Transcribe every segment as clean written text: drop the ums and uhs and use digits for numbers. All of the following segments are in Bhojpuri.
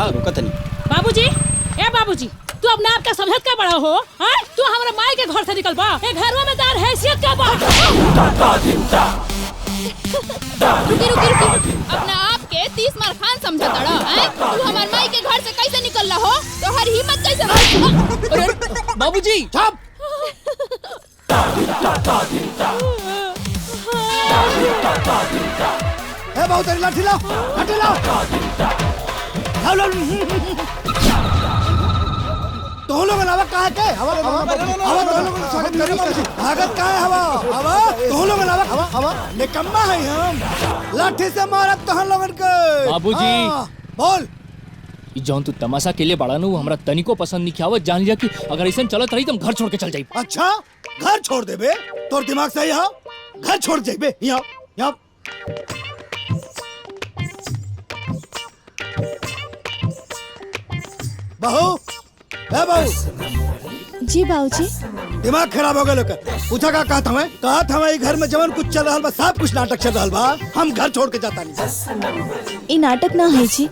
हाँ रुकत नहीं। बाबूजी, ए बाबूजी, तू अपने आप का समझत का बड़ा हो? हाँ? तू हमारे माई के घर से निकल बा। ए घरवा में तार हैसियत का बा। रुकी रुकी रुकी, अपना आप के 30 मार खान समझा तड़ा हैं? तू हमारे माई के घर से कैसे निकल रहा हो? तो हर हिम्मत कैसे? अरे बाबूजी चुप। ए बहुत तेरी लाठी लाओ, लाठी लाओ। लाओ लाओ। तो लोग अलावा कहाँ के? हवा हवा तो लोग स्वागत करें बाबूजी। स्वागत कहाँ है हवा? हवा तो लोग अलावा हवा हवा निकम्मा है हम। लाठी से मारत तो हम लोगन के। बाबूजी बोल। जौन तू तमाशा के लिए बड़ा नु हमरा तनिको पसंद नहीं आवत। जान लिया कि अगर ऐसा चलत रही तो हम घर छोड़ के चल जाई। अच्छा घर छोड़ दे बे? तोर दिमाग सही है? घर छोड़ जाई बे? यहाँ यहाँ बहू, है बहू। जी बाबूजी। दिमाग खराब हो गया लोग। पूछा का कहा था मैं घर में जवन कुछ चल रहा बा, सब कुछ नाटक चल रहा बा। हम घर छोड़ के जाता नहीं। ये नाटक ना है जी।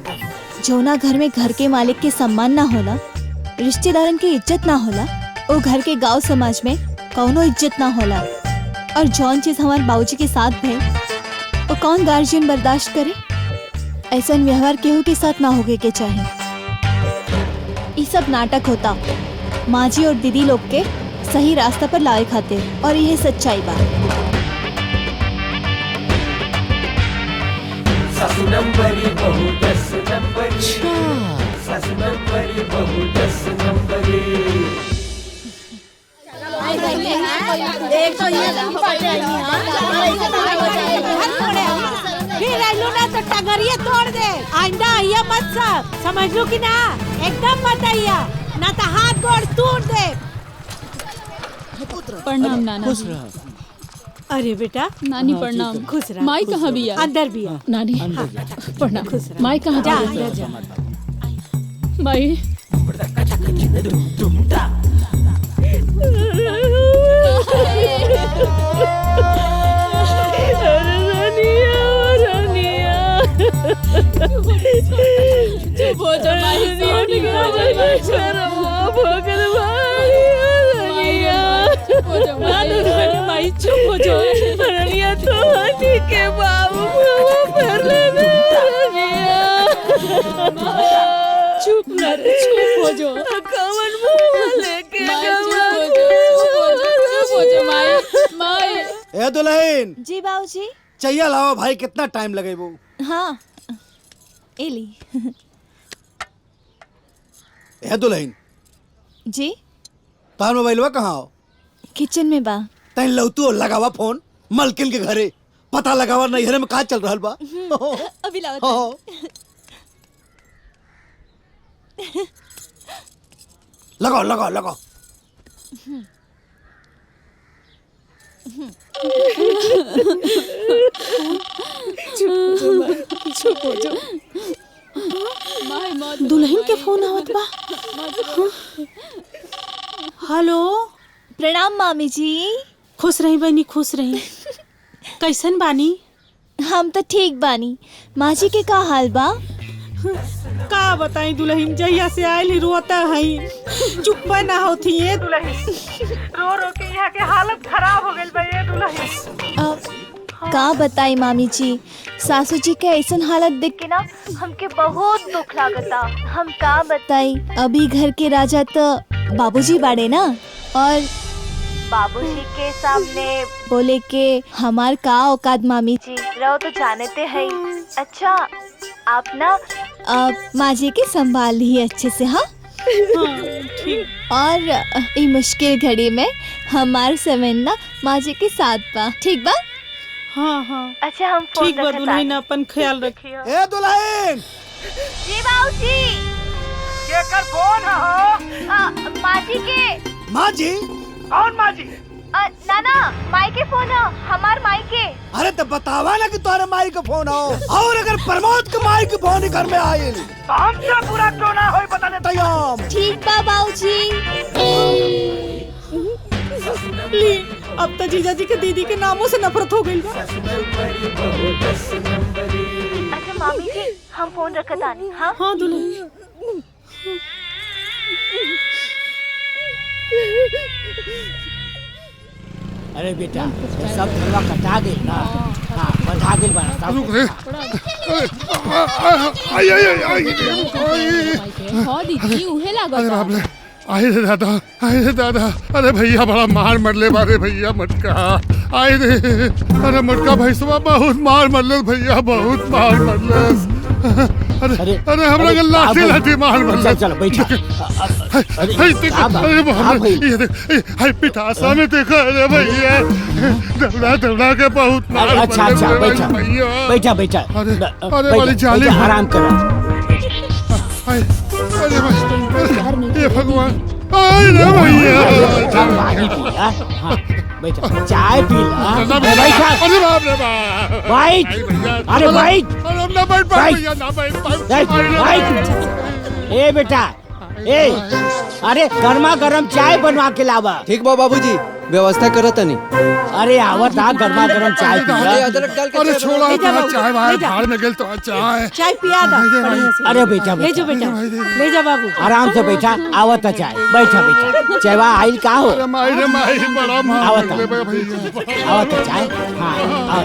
जोना घर में घर के मालिक के सम्मान ना होला, रिश्तेदारन के इज्जत ना होला, वो घर के गांव समाज में कौनो इज्जत ना होला। और जौन चीज हमारे बाबूजी के साथ भइल, वो कौन गार्जियन बर्दाश्त करे? ऐसा व्यवहार केहू के साथ ना होगे के चाहे। ये सब नाटक होता माँ जी और दीदी लोग के सही रास्ता पर लाए खातिर, और यह सच्चाई बा। फिर आइलो ना तो टगरिया तोड़ दे। आइंदा आइया मत समझ लो कि ना, एकदम मत आइया, ना तो हाथ गोड़ तोड़ दे। प्रणाम नाना। अरे बेटा, नानी प्रणाम। खुश रह। माई कहाँ बिया? अंदर बिया। नानी प्रणाम। माई कहाँ? जा अंदर जा। माई चुप हो जा माई, माई चुप हो जाओ। रनिया तो हाथी के बाबू चुप न रे, चुप हो जाओ। कवन मुंह लेके चुप हो जाओ माई। माई ए दुल्हन। जी बाबूजी। चाहिए लाओ भाई, कितना टाइम लगे वो? हाँ एली। ए दुल्हन जी। तार मोबाइलवा कहाँ हो? किचन में बा। तैन लौतू लगावा फोन मलकिन के घरे, पता लगावा नैहरे में कहाँ चल रहा बा। अभी लाओ। हाँ। लगाओ लगाओ लगाओ। चुप हो जाओ। दुल्हन के फोन आवत बा। हेलो। प्रणाम मामी जी। खुश रही बहनी, खुश रही। कैसन बानी? हम तो ठीक बानी। माँ जी के का हाल बा? का बताई दुल्हन, जहिया से आयल ही रोता है। चुप ना होती है दुल्हन, रो रो के यहाँ के हालत खराब हो गई बा ये दुल्हन। का बताई मामी जी, सासू जी के ऐसन हालत देख के ना हमके बहुत दुख लागता। हम का बताई, अभी घर के राजा तो बाबूजी बाड़े ना, और बाबूजी के सामने बोले के हमार का औकात मामी जी, रहो तो जानते हैं। अच्छा आप ना माँ जी के संभाल ही अच्छे से। हाँ और ये मुश्किल घड़ी में हमार समय ना माँ जी के साथ बा। ठीक बा? हाँ हाँ अच्छा हम ठीक बा दुल्हन, अपन ख्याल रखिए। ए दुल्हन। जी बाबूजी। केकर फोन हो? माँ जी के। माँ जी? कौन माँ जी? नाना माई के फोन है, हमार माई के। अरे तो बतावा ना कि तुम्हारे माई का फोन हो, और अगर प्रमोद के माई के फोन घर में आये तो हमसे पूरा क्यों ना हो बताने तैयार। ठीक बा बाबूजी। ली, अब तो जीजा जी के दीदी के नामों से नफरत हो गई। अच्छा मामी जी हम फोन रखत आनी। हाँ हाँ दुल्हन। अरे बेटा सब धरवा कटा गई ना। हाँ बंधा गई बना सब। रुक रे। आई आई आई आई। हाँ दीदी उहे लागत अरे बाप रे। आए रे दादा अरे भैया बड़ा मार मरले बारे भैया मटका आए रे। अरे मटका भैसवा बहुत मार मरले भैया बहुत मार मरले। अरे हमरा के लाठी मार मरले। चल बैठा। ये देख हाय पिठासा में देखो अरे भैया दबला के बहुत मार। अच्छा बैठा बैठा। अरे वाली जाली आराम कर। ये भगवान आए ना भैया पानी पी ला। हाँ बैठा चाय पी ला। बैठा। अरे बाप रे बाप बैठ। अरे बैठ। अरे ना बैठ भैया ना बैठ। ए बेटा ए अरे गर्मा गर्म चाय बनवा के लावा। ठीक बा बाबूजी व्यवस्था करत तनी। अरे आवत आ गर्मा गर्म चाय पी ला। अदरक डाल के अरे छोड़ा चाय बाहर में गेल तो चाय पिया दा बढ़िया से। अरे बेटा ले जा बेटा ले जा बाबू। आराम से बैठा आवत चाय। बैठा चायवा आइल का हो। अरे माई बड़ा मार आवत भैया आवत चाय। हाँ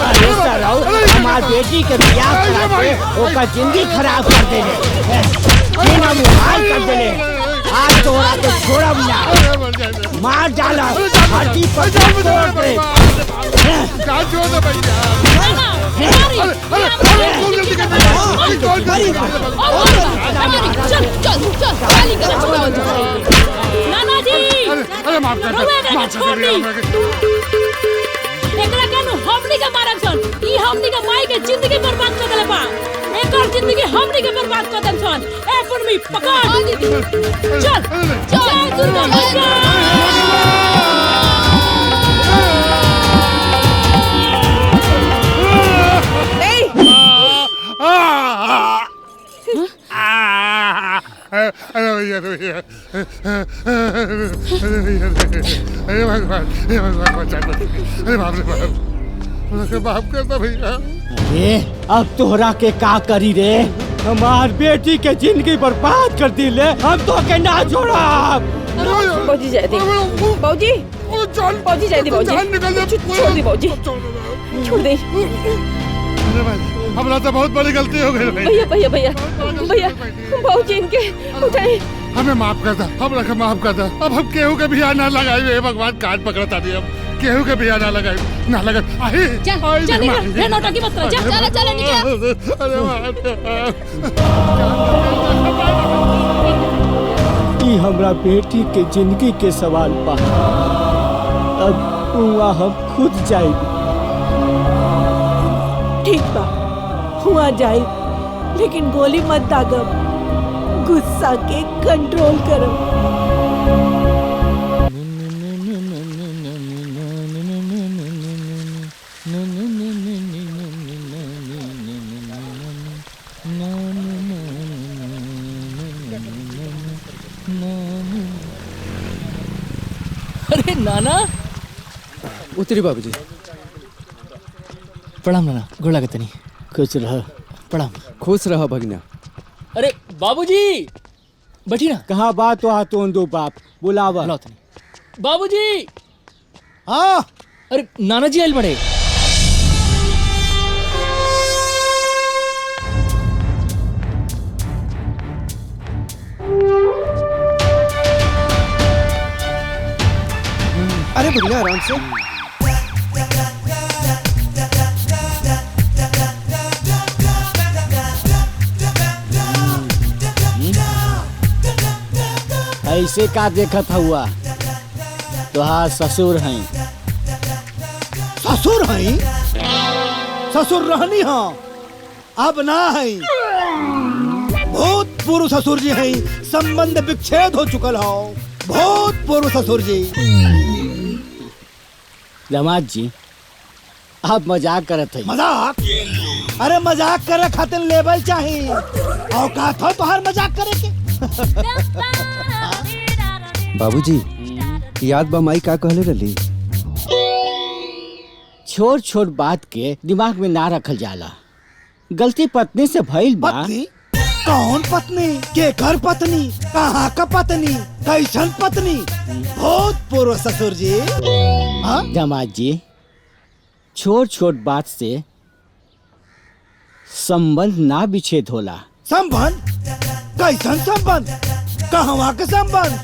अरे सराउ हमार बेटी के बियाह करा के ओकर जिंदगी खराब कर देले। बिना मुहाल कर देले। आज तोरा के छोड़ब ना मार डाला हाथी पर तोड़ दे। का छोड़ दे भैया। नाना जी अरे माफ कर एकरा केनु हमनी के मारब सन। ई हमनी के माई के जिंदगी बर्बाद कर देले बा। एकर जिंदगी हमनी के बर्बाद कर देन सन। ए पुरमी पकड़। चल दुर्गा अरे भैया अरे भगवान बचा दो। अरे बाप रे बाप माफ कर दो भैया। अरे अब तोहरा के का करी रे। हमार बेटी के जिंदगी बर्बाद कर दी ले। हम तो के ना छोड़ा। बाबूजी जाए दी बाबूजी बाबूजी जाए दी बाबूजी छोड़ दी बाबूजी छोड़ दे। अरे भाई हमरा तो बहुत बड़ी गलती हो गई भैया भैया भैया भैया बाबूजी इनके उठाए। हमें माफ कर दो हम रखे माफ कर दो। अब हम केहू के बियाह ना लगाए भगवान काट पकड़ता नहीं। अब केहू के बियाह ना लगाए ना लगा। चल रे नौटंकी मत कर। चल निकल। ई हमरा बेटी के जिंदगी के सवाल बा। अब वहाँ हम खुद जाएगी। ठीक बा हुआ जाए लेकिन गोली मत दागब। गुस्सा के कंट्रोल करो। अरे नाना उतरी बाबूजी। प्रणाम नाना गोड़ लागत नहीं। खुश रह। प्रणाम। खुश रह भगना। अरे बाबूजी बैठी ना। कहाँ बात हो तो दो बाप बुलावा। बुलाओ तनी। बाबूजी। हाँ अरे नाना जी आइल बड़े। अरे भगना आराम से। ऐसे का देखत हुआ। तुहार ससुर हैं। ससुर हैं ससुर रहनी हाँ अब ना है। बहुत पूर्व ससुर जी हैं। संबंध विच्छेद हो चुकल हो। बहुत पूर्व ससुर जी। दामाद जी आप मजाक करत हैं। मजाक अरे मजाक करे खातिर लेवल चाहिए। औकात हो तो हर मजाक करे के। बाबूजी याद बा माई का कहले रही। छोट छोट बात के दिमाग में ना रखल जाला। गलती पत्नी से भइल बा। पत्नी? कौन पत्नी? के घर पत्नी? कहाँ का पत्नी? कैसन पत्नी? बहुत पूर्व ससुर जी। हाँ? दामाद जी, छोट छोट बात से संबंध ना विच्छेद होला। संबंध? कैसन संबंध? कहवा के संबंध?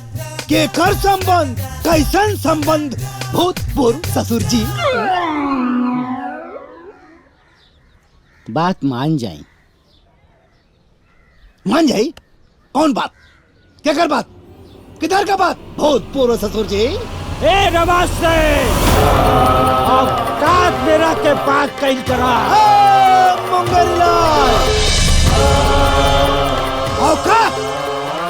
के घर संबंध? कैसन संबंध? बहुत पूर्व ससुर जी। बात मान जाए। मान जाई? कौन बात? क्या कर बात? किधर का बात? बहुत पूर्व ससुर जी। ए नमस्ते, औकात मेरा के बात कहीं करा। मंगललाल, औकात?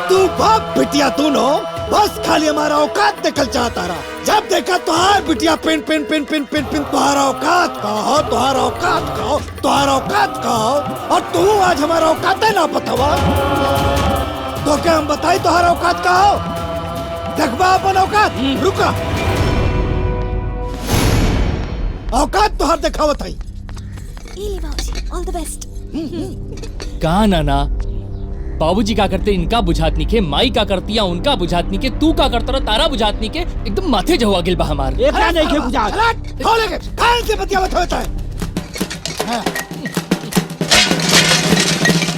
तू बाप बिटिया दोनों बस खाली हमारा औकात निकल चाहता रहा। जब देखा तुहार बिटिया pin pin pin pin pin pin तुम्हारा औकात कहो, तुम्हारा औकात कहो, तुम्हारा औकात कहो, और तू आज हमारा औकात है ना बतावा। तो क्या हम बताई तुम्हारा औकात कहो? देखबा अपन औकात। रुका, औकात तुहार दिखावत है। ऑल द बेस्ट। कहा नाना, बाबूजी का करते इनका बुझात नहीं के, माई का करती या उनका बुझात नहीं के, तू का करता रहा तारा बुझात नहीं के, एकदम माथे जवा गिल बा हमार। ये क्या नहीं के बुझात? खोलेंगे कान से बतियावत होता है। हाँ।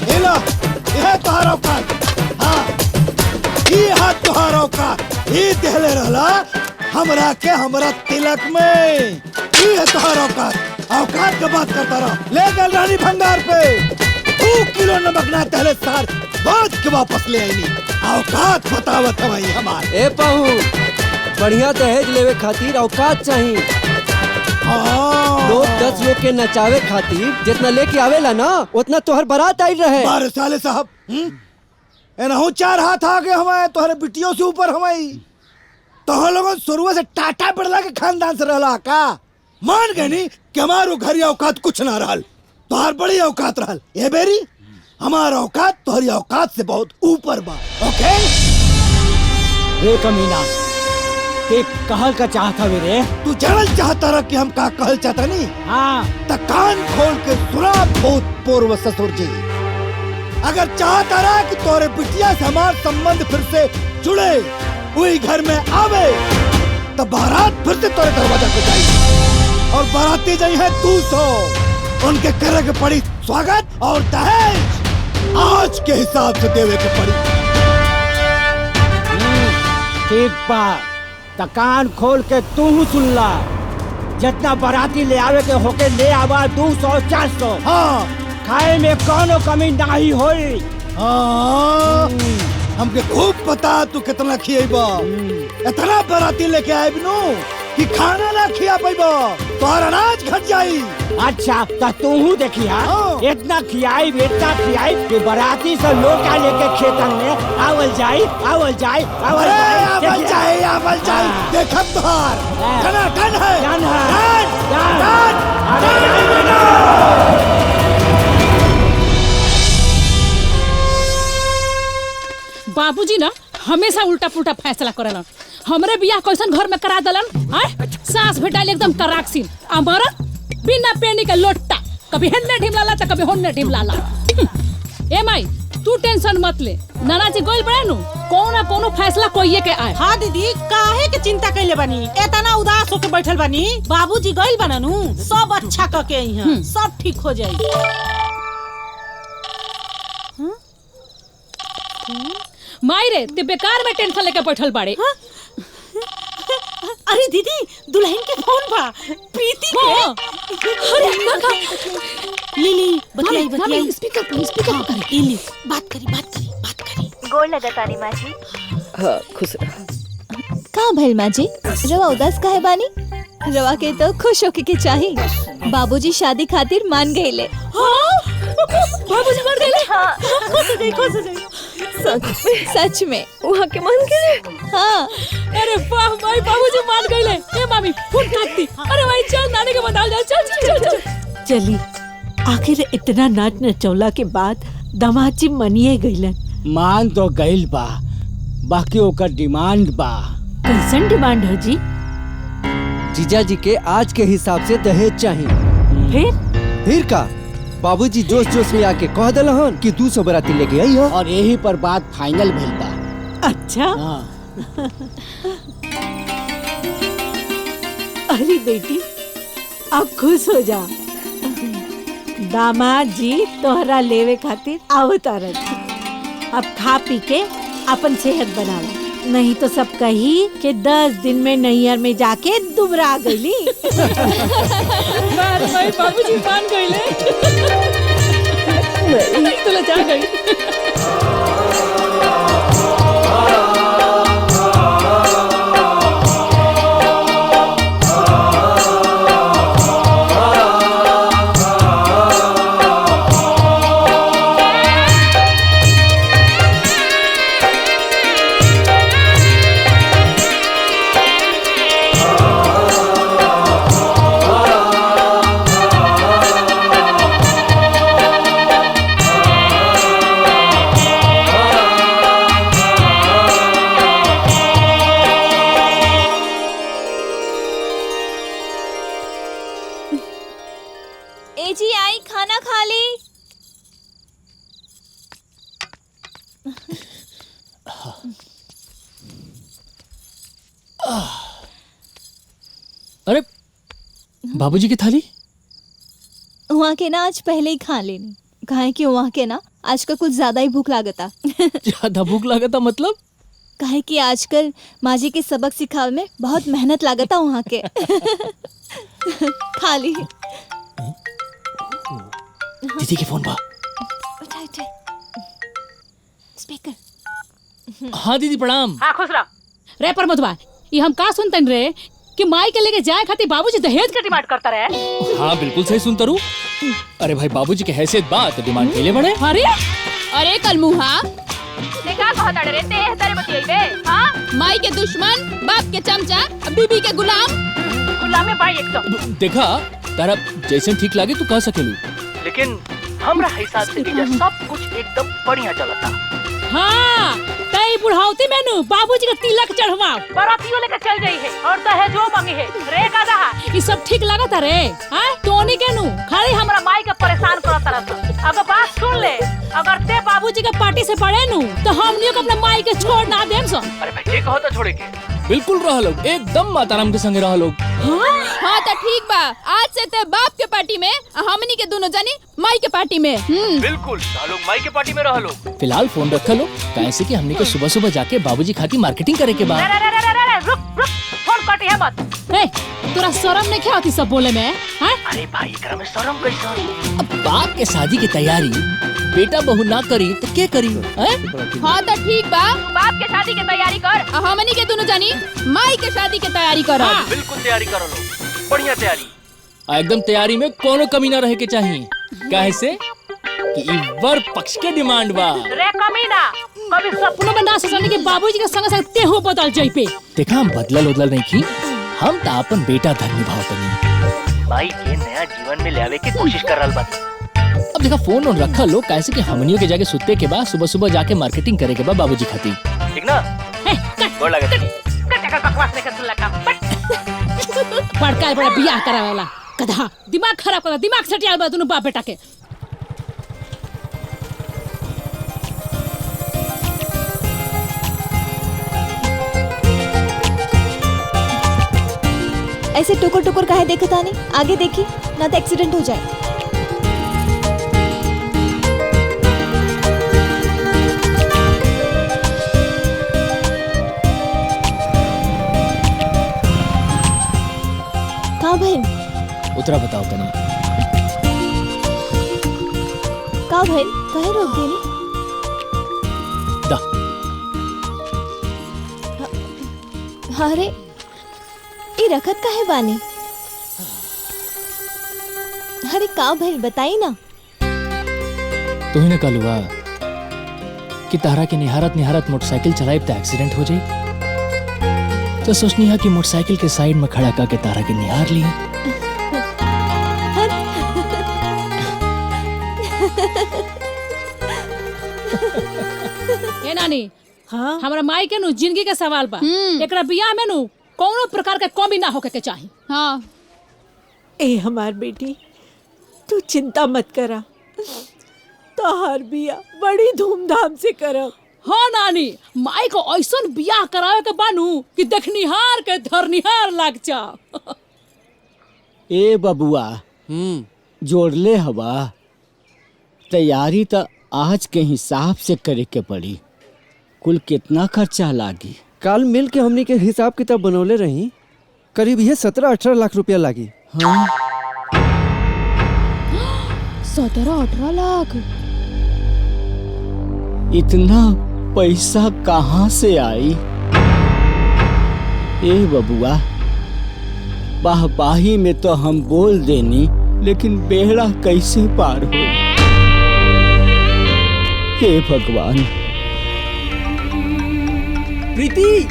ये लो, यह तुहार औकात। हाँ, ये हाथ तुहार औकात। ये देहले रहला हमरा के हमरा तिलक में। ये है तुहार औकात। औकात का बात करता रहो। ले गल रानी भंगार पे 2 किलो नमक ना तहले सार बात के वापस ले आई। औकात बतावत है भाई हमार। ए पाहू, बढ़िया दहेज लेवे खातिर औकात चाहिए। लोग 10 लोग के नचावे खातिर जितना लेके आवेला ना उतना तोहर बारात आई रहे। बारे साले साहब, एनहु 4 हाथ आगे हमारे तोहरे बिटियों से ऊपर हमारी। तो लोगों शुरू से टाटा बिरला के खानदान से रहला का। मान गए नी कि हमारो घर औकात कुछ ना रहल, तोहर बड़ी औकात रहल। ये बेरी हमारा औकात तोहरी औकात से बहुत ऊपर बा। ओके? रे कमीना, ते कहल का चाहता वे रे? तू जानल चाहता रहा कि हम का कहल चाहता नहीं? हाँ। त कान खोल के सुना बहुत पूर्व ससुर जी। अगर चाहता रहा कि तोरे बिटिया से हमार संबंध फिर से जुड़े, वही घर में आवे, तो बारात फिर से तोरे दरवाजा पे जाई। और बाराती जाई है 200, उनके करे के पड़ी स्वागत और दहेज आज के हिसाब से देवे के पड़ी। ठीक बा, त कान खोल के तू सुन ला। जितना बाराती ले आवे के होके ले आवा 200-400। हाँ, खाए में कोनो कमी नहीं होई। हाँ, हमके खूब पता तू कितना खिएबा। इतना बाराती लेके आए बिनु कि खाना ना खिया पाइबा, तोहर अनाज घट जाई। अच्छा, त तू देखिया, इतना खियाई कि बाराती से लोटा लेके खेतन में आवल जाई। आवल जाई। देखब तोहार टना टन है। बाबूजी ना हमेशा उल्टा पुल्टा फैसला करेलन। हमरे बियाह कैसन घर में करा दलन। आय सास भेटाइल एकदम कराक्सिन, हमारा बिना पेनी के लोट्टा, कभी हेन्ने ढिमलाला तो कभी होन्ने ढिमलाला। ए माई, तू टेंशन मत ले, नाना जी गोल बड़े नु कोनो फैसला कोइए के आए। हाँ दीदी, काहे के चिंता कैले बनी? इतना उदास होके बैठल बनी? बाबूजी गइल बननु, सब अच्छा करके आई हैं, सब ठीक हो जाई। माई रे, ते बेकार में टेंशन लेके बैठल बाड़े। अरे दीदी, दुल्हन के फोन बा, प्रीति के। अरे काका, ली बतियाई स्पीकर पर करे। ली बात करी। गोड़ लगा तारी माँ जी। हाँ, खुश रहा। का भइल माँ जी, रवा उदास काहे बानी? रवा के तो खुश होके के चाही। बाबूजी शादी खातिर मान गईले। हाँ, बाबूजी मान गईले। हाँ, खुश हो जाई। सच में वहाँ के मान गए। हाँ। अरे वाह माई, बाबूजी मान गईले। ए मामी फोन काटती। अरे भाई चल, नानी के बताओ जा। चल। चली, आखिर इतना नाच नचौला के बाद दामाद जी मनिए गईलन। मान तो गइल बा, बाकी ओकर डिमांड बा। कैसन डिमांड है जी? जीजा जी के आज के हिसाब से दहेज चाहिए। फिर का बाबूजी जोश जोश में आके कह दिल हन कि 200 बराती लेके आई हो। और यही पर बात फाइनल भइल बा। अच्छा हाँ। अरे बेटी अब खुश हो जा। दामाद जी तोहरा लेवे खातिर आवतारन। अब खा पी के अपन सेहत बनावा, नहीं तो सब कही कि 10 दिन में नैयर में जाके दुबरा गईली। भाई बाबूजी मान गईले। तो लजा गई। ए जी आई खाना खा ली। अरे बाबूजी की थाली? वहाँ के ना आज पहले ही खा लेनी, कहा कि वहाँ के ना आजकल कुछ ज्यादा ही भूख लागता। ज्यादा भूख लागता मतलब? कहे कि आजकल माँ जी के सबक सिखावे में बहुत मेहनत लागता वहाँ के। खा ली। दीदी के फोन बा। उठाए उठाए। स्पीकर। हाँ दीदी प्रणाम। हाँ खुश रह। रे प्रमोदवा, ये हम का सुनतन रे कि माई के लेके जाए खातिर बाबूजी दहेज के डिमांड करता रहे। हाँ बिल्कुल सही सुनता रू। अरे भाई बाबूजी के हैसियत बात डिमांड के लिए बड़े। अरे अरे कलमुहा ने का कहता रे ते तारे बतियाइबे। हां माई के दुश्मन, बाप के चमचा, बीबी के गुलाम। गुलामे बाई एकदम। देखा तारा जैसे ठीक लागे तू कह सकेलू, लेकिन हमरा हिसाब से इधर सब कुछ एकदम बढ़िया चलता। हाँ तई बुढ़ावती मेनू बाबूजी का तिलक चढ़वा बारातियों लेके चल जाई है और दहेजो मांगी है। रे का रहा ये सब ठीक लागत रे। हां तोनी के नु खाली हमरा माई के परेशान करत रह। अब बात सुन ले, अगर ते बाबूजी के पार्टी से पड़े नु तो हमनियो को अपने माई के छोड़ ना देम सो। अरे भाई ये कहता छोड़े के बिल्कुल रह लोग एकदम माताराम के संगे रह लोग। हाँ तो ठीक बा, आज से ते बाप के पार्टी में हमनी के दोनों जनी माई के पार्टी में। बिल्कुल लोग माई के पार्टी में रह लोग। फिलहाल फोन रखा लो, कैसे कि हमने को सुबह सुबह जाके बाबूजी खाती मार्केटिंग करे के बाद। रुक फोन कटी है मत। ए तोरा शर्म नहीं क्या होती सब बोले में? हैं? अरे भाई एकरा में शर्म कैसा? अब बाप के शादी की तैयारी बेटा बहू ना करी तो क्या करी? हाँ तो ठीक बा, बाप के शादी की तैयारी कर, हमनी के दोनों जानी माई के शादी की तैयारी कर। बिल्कुल तैयारी करो लो, बढ़िया तैयारी। एकदम तैयारी में कोनो कमी ना रहे के चाहिए, कैसे कि वर पक्ष के डिमांड बा। रे कमीना कभी सपनों में ना सोचने के बाबूजी के संग संग ते हो बदल जाई पे। देखा हम बदलल उदलल नहीं की, हम तो अपन बेटा धन निभाव तनी। माई के नया जीवन में लावे की कोशिश कर रहल बा। अब देखा फोन ऑन रखा लो, कैसे कि हमनियों के जाके सुते के बाद सुबह सुबह जाके मार्केटिंग करे के बाद बाबूजी खाती। ठीक ना? गोड़ लगा बकवास नहीं कर सुन लगा। बड़का बड़ा बियाह करावेला कधा दिमाग खराब कर, दिमाग सटिया बा दोनों बाप बेटा के। ऐसे टुकुर टुकुर काहे देखता नहीं? आगे देखी ना तो एक्सीडेंट हो जाए। कहाँ भाई? उतरा बताओ तनी। कहाँ भाई? कहे रोक देनी? दा। अरे ये रखत काहे बानी? अरे का भाई बताई ना। तो ही ना कल हुआ कि तारा के निहारत निहारत मोटरसाइकिल चलाई तो एक्सीडेंट हो जाए, तो सोचनी है कि मोटरसाइकिल के साइड में खड़ा करके तारा के निहार लिए। ए नानी, हाँ हमारा माई के नु जिंदगी के सवाल बा। एकरा बियाह में नु कोनो प्रकार के कमी ना होके के चाहिए। हाँ ए हमार बेटी तू चिंता मत करा, तोहर बिया बड़ी धूमधाम से करब। हाँ नानी, माई को ऐसन बियाह करावे के बानू कि देखनिहार के धरनिहार लाग जा। ए बबुआ जोड़ले हवा तैयारी तो आज के हिसाब से करे के पड़ी। कुल कितना खर्चा लागी? काल मिल के हमनी के हिसाब किताब बनौले रही, करीब ये 17-18 लाख रुपया लागी। हाँ 17-18 लाख? इतना पैसा कहाँ से आई? ए बबुआ बाही में तो हम बोल देनी, लेकिन बेड़ा कैसे पार हो? हे भगवान। प्रीति,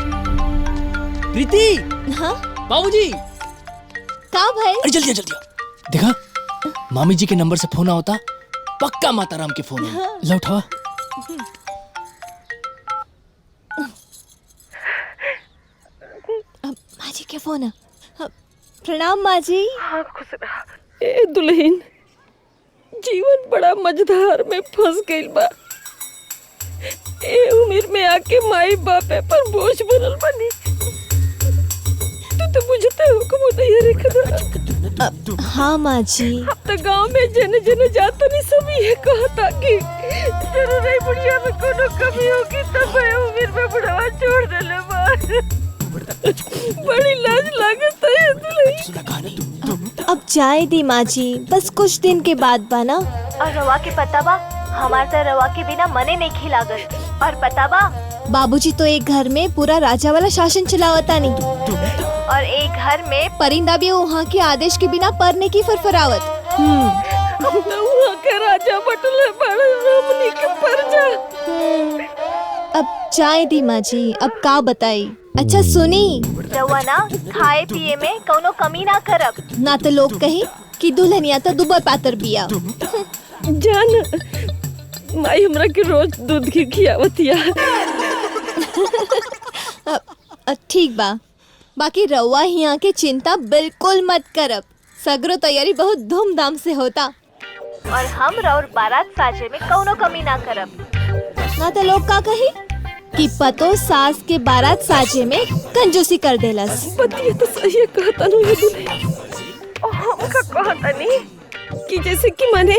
प्रीति। हाँ बाबूजी। का भाई? अरे जल्दी जल्दी देखा, मामी जी के नंबर से फोन होता, पक्का माता राम के फोन है। लो उठावा। माँ जी के फोन है। प्रणाम माँ जी। हाँ खुश रहा। ए दुल्हन, जीवन बड़ा मजेदार में फंस गइल बा। ए उम्र में आके माई बापे पर बोझ बनल बनी। तू तो बुझते हो कब तैयारी कर। हाँ माँ जी। अब तो गांव में जने जने जाता नहीं, सब ये कहता कि जरूर नहीं बुढ़िया में कोनो कमी होगी तब उम्र में बुढ़ावा छोड़ देले बा। बड़ी लाज लागत है दुल्हन। अब जाए दी माँ जी, बस कुछ दिन के बाद बना। और रवा के पता बा, हमार तो रवा के बिना मने नहीं खिलागत। और पता बा, बाबूजी तो एक घर में पूरा राजा वाला शासन चलावता नहीं, और एक घर में परिंदा भी वहाँ के आदेश के बिना परने की फरफरावत। वहाँ के राजा बटले बड़े हमनी के परजा। अब जाए दी माँ जी, अब का बताई। अच्छा सुनी, रवा ना खाए पिए में कोनो कमी ना करब, ना तो लोग कही कि दुल्हनिया तो दुबर पातर बिया। जान माई हमरा के रोज दूध की खियावतिया। ठीक बा, बाकी रवा यहाँ के चिंता बिल्कुल मत करब। सगरो तैयारी बहुत धूमधाम से होता, और हम और बारात साजे में कोनो कमी ना करब। ना तो लोग का कही कि पतो सास के बारात साजे में कंजूसी कर देलस। पतिया तो सही कहता नहीं है दुल्हन। हम का कहता नहीं कि जैसे कि माने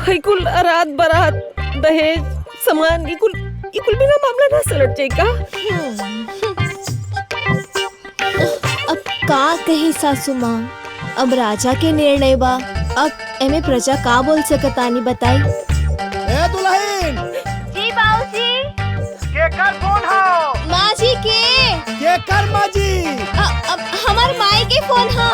है कुल रात बारात दहेज सामान ये कुल बिना मामला ना सलट जाए का। अब का कही सासू माँ, अब राजा के निर्णय बा। अब एमे प्रजा का बोल सकतानी बताई। ए दुल्हन। जी बाबूजी। केकर फोन हो? माँ जी के। केकर माँ जी? अब हमार माई के फोन है।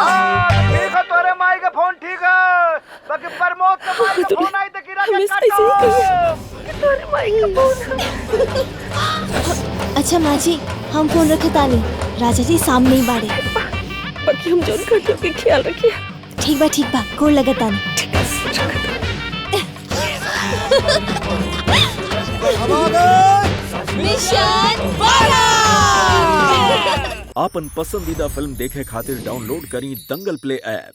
ठीक है, तोरे माई का फोन ठीक है, बाकी प्रमोद का माई का फोन आई तो गिरा के काटो। तोरे माई का फोन। अच्छा माँ जी, हम फोन रखतानी, राजा जी सामने ही बाड़े। बाकी हम जोन खटो के ख्याल रखिए। ठीक बा, गोड़ लगतानी। मिशन बड़ा। आपन पसंदीदा फिल्म देखे खातिर डाउनलोड करी दंगल प्ले ऐप।